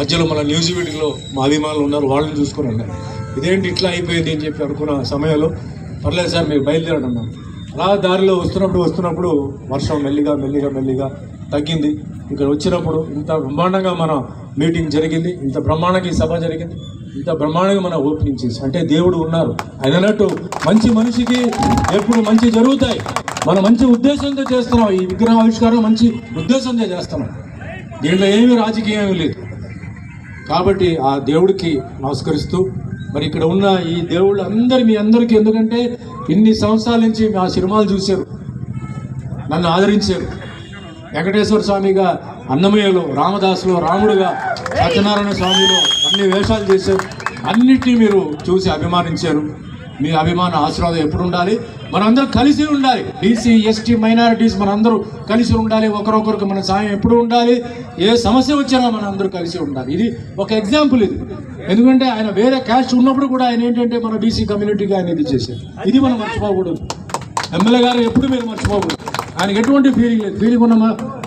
మధ్యలో మన న్యూస్ వీడియోలో మా అభిమానులు ఉన్నారు, వాళ్ళని చూసుకొని ఉన్నారు. ఇదేంటి ఇట్లా అయిపోయింది అని చెప్పి అనుకున్న సమయంలో పర్లేదు సార్ మీరు బయలుదేరండి అన్నాను. అలా దారిలో వస్తున్నప్పుడు వర్షం మెల్లిగా తగ్గింది. ఇక్కడ వచ్చినప్పుడు ఇంత బ్రహ్మాండంగా మన మీటింగ్ జరిగింది, ఇంత బ్రహ్మాండంగా ఈ సభ జరిగింది, ఇంత బ్రహ్మాండంగా మన ఓపెనింగ్ చేసి అంటే దేవుడు ఉన్నారు. ఆయన అన్నట్టు మంచి మనిషికి ఎప్పుడు మంచి జరుగుతాయి. మనం మంచి ఉద్దేశంతో చేస్తున్నాం, ఈ విగ్రహ ఆవిష్కారం మంచి ఉద్దేశంతో చేస్తున్నాం, దీంట్లో ఏమీ రాజకీయం లేదు. కాబట్టి ఆ దేవుడికి నమస్కరిస్తూ మరి ఇక్కడ ఉన్న ఈ దేవుళ్ళు మీ అందరికీ, ఎందుకంటే ఇన్ని సంవత్సరాల నుంచి ఆ సినిమాలు చూశారు, నన్ను ఆదరించారు. వెంకటేశ్వర స్వామిగా అన్నమయ్యలో, రామదాసులో రాముడుగా, సత్యనారాయణ స్వామిలో అన్ని వేషాలు చేశారు. అన్నిటినీ మీరు చూసి అభిమానించారు. మీ అభిమాన ఆశీర్వాదం ఎప్పుడు ఉండాలి, మనందరూ కలిసి ఉండాలి. బీసీ, ఎస్టీ, మైనారిటీస్ మనందరూ కలిసి ఉండాలి. ఒకరొకరికి మన సాయం ఎప్పుడు ఉండాలి. ఏ సమస్య వచ్చినా మన అందరూ కలిసి ఉండాలి. ఇది ఒక ఎగ్జాంపుల్. ఇది ఎందుకంటే ఆయన వేరే క్యాస్ట్ ఉన్నప్పుడు కూడా ఆయన ఏంటంటే మన బీసీ కమ్యూనిటీగా ఆయన ఇది చేశారు. ఇది మనం మర్చిపోకూడదు. ఎమ్మెల్యే గారు ఎప్పుడు మీరు మర్చిపోకూడదు. ఆయనకి ఎటువంటి ఫీలింగ్ లేదు. ఫీలింగ్ ఉన్న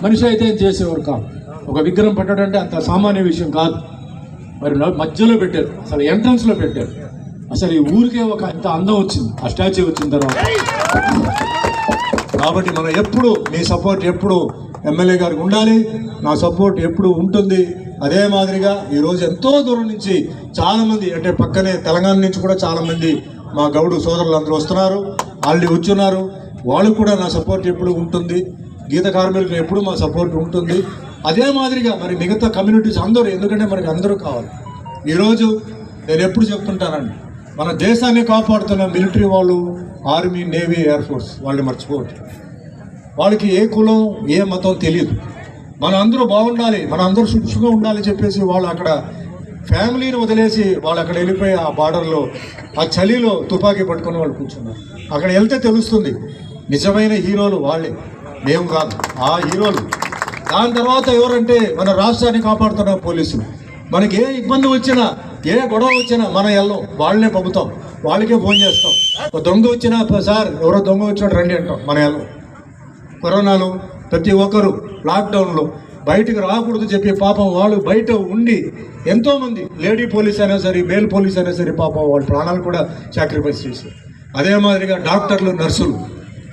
మనిషి అయితే చేసేవారు కాదు. ఒక విగ్రహం పెట్టడం అంటే అంత సామాన్య విషయం కాదు. మరి మధ్యలో పెట్టారు, అసలు ఎంట్రన్స్లో పెట్టారు. అసలు ఈ ఊరికే ఒక ఇంత అందం వచ్చింది ఆ స్టాచ్యూ వచ్చిన తర్వాత. కాబట్టి మనం ఎప్పుడు మీ సపోర్ట్ ఎప్పుడు ఎమ్మెల్యే గారికి ఉండాలి, నా సపోర్ట్ ఎప్పుడు ఉంటుంది. అదే మాదిరిగా ఈరోజు ఎంతో దూరం నుంచి చాలామంది, అంటే పక్కనే తెలంగాణ నుంచి కూడా చాలామంది మా గౌడు సోదరులు అందరూ వస్తున్నారు, ఆల్రెడీ వచ్చున్నారు. వాళ్ళకు కూడా నా సపోర్ట్ ఎప్పుడు ఉంటుంది. గీత కార్మికులకు ఎప్పుడు మా సపోర్ట్ ఉంటుంది. అదే మాదిరిగా మరి మిగతా కమ్యూనిటీస్ అందరూ, ఎందుకంటే మనకి అందరూ కావాలి. ఈరోజు నేను ఎప్పుడు చెప్తుంటానండి, మన దేశాన్ని కాపాడుతున్న మిలిటరీ వాళ్ళు, ఆర్మీ, నేవీ, ఎయిర్ ఫోర్స్, వాళ్ళని మర్చిపోవద్దు. వాళ్ళకి ఏ కులం ఏ మతం తెలియదు. మన అందరూ బాగుండాలి, మన అందరూ సుఖంగా ఉండాలి చెప్పేసి వాళ్ళు అక్కడ ఫ్యామిలీని వదిలేసి వాళ్ళు అక్కడ వెళ్ళిపోయి ఆ బార్డర్లో ఆ చలిలో తుపాకీ పట్టుకొని వాళ్ళు కూర్చున్నారు. అక్కడ వెళ్తే తెలుస్తుంది నిజమైన హీరోలు వాళ్ళే, మేము కాదు, ఆ హీరోలు. దాని తర్వాత ఎవరంటే మన రాష్ట్రాన్ని కాపాడుతున్న పోలీసులు. మనకి ఏ ఇబ్బంది వచ్చినా, ఏ గొడవ వచ్చినా మన ఎల్లం, వాళ్ళనే పంపుతాం, వాళ్ళకే ఫోన్ చేస్తాం. ఒక దొంగ వచ్చినా, సార్ ఎవరో దొంగ వచ్చాడు రండి అంటాం, మన ఎల్లం. కరోనాలో ప్రతి ఒక్కరు లాక్డౌన్లో బయటకు రాకూడదు చెప్పి పాపం వాళ్ళు బయట ఉండి ఎంతోమంది, లేడీ పోలీస్ అయినా సరే, మేల్ పోలీస్ అయినా సరే, పాపం వాళ్ళ ప్రాణాలు కూడా సాక్రిఫైస్ చేశారు. అదే మాదిరిగా డాక్టర్లు, నర్సులు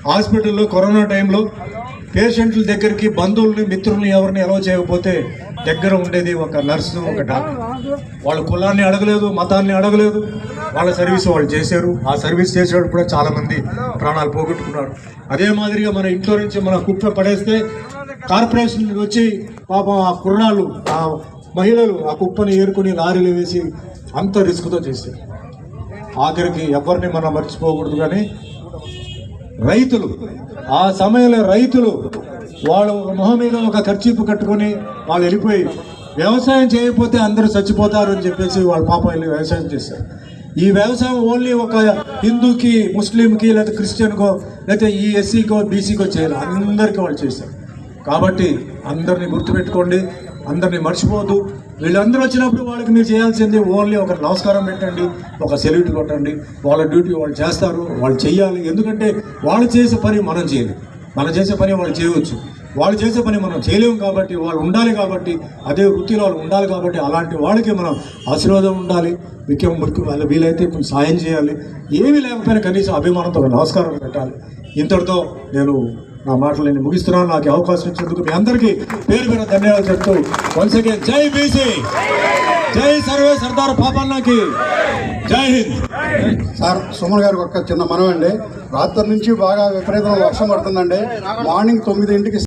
హాస్పిటల్లో కరోనా టైంలో పేషెంట్ల దగ్గరికి బంధువుల్ని, మిత్రుల్ని ఎవరిని అలౌ చేయకపోతే దగ్గర ఉండేది ఒక నర్సు, ఒక డాక్టర్. వాళ్ళ కులాన్ని అడగలేదు, మతాన్ని అడగలేదు, వాళ్ళ సర్వీస్ వాళ్ళు చేశారు. ఆ సర్వీస్ చేసేవాళ్ళు కూడా చాలామంది ప్రాణాలు పోగొట్టుకున్నారు. అదే మాదిరిగా మన ఇంట్లో నుంచి మన కుప్ప పడేస్తే కార్పొరేషన్ వచ్చి పాపం ఆ కుర్రాళ్ళు, ఆ మహిళలు ఆ కుప్పని ఏరుకుని లారీలు వేసి అంత రిస్క్తో చేశారు. ఆఖరికి ఎవరిని మనం మర్చిపోకూడదు. కానీ రైతులు, ఆ సమయంలో రైతులు వాళ్ళు మొహం మీద ఒక ఖర్చీపు కట్టుకొని వాళ్ళు వెళ్ళిపోయి వ్యవసాయం చేయకపోతే అందరూ చచ్చిపోతారు అని చెప్పేసి వాళ్ళ పాపం వెళ్ళి వ్యవసాయం చేశారు. ఈ వ్యవసాయం ఓన్లీ ఒక హిందూకి, ముస్లింకి, లేకపోతే క్రిస్టియన్కో, లేకపోతే ఈ ఎస్సీకో, బీసీకో చేయాలి, అందరికీ వాళ్ళు చేశారు. కాబట్టి అందరినీ గుర్తుపెట్టుకోండి, అందరినీ మర్చిపోవద్దు. వీళ్ళందరూ వచ్చినప్పుడు వాళ్ళకి మీరు చేయాల్సింది ఓన్లీ ఒక నమస్కారం పెట్టండి, ఒక సెల్యూట్ కొట్టండి. వాళ్ళ డ్యూటీ వాళ్ళు చేస్తారు, వాళ్ళు చెయ్యాలి. ఎందుకంటే వాళ్ళు చేసే పని మనం చేయలేం, మనం చేసే పని వాళ్ళు చేయవచ్చు, వాళ్ళు చేసే పని మనం చేయలేము. కాబట్టి వాళ్ళు ఉండాలి, కాబట్టి అదే వృత్తిలో వాళ్ళు ఉండాలి. కాబట్టి అలాంటి వాళ్ళకి మనం ఆశీర్వాదం ఉండాలి. వాళ్ళ వీలైతే సాయం చేయాలి. ఏమీ లేకపోయినా కనీసం అభిమానంతో నమస్కారం పెట్టాలి. ఇంతటితో నేను నా మాటలని ముగిస్తున్నాను. నాకు అవకాశం ఇచ్చినందుకు మీ అందరికీ పేరు పేరు ధన్యవాదాలు చెప్తూ వన్స్ అగైన్ జై బీసీ, జై సర్వే సర్దార్ పాపన్నకి, జై హింద్. సార్, సుమన్ గారికి ఒక చిన్న మనవండి. రాత్రి నుంచి బాగా విపరీతంగా వర్షం పడుతుందండి. మార్నింగ్ 9 గంటలకి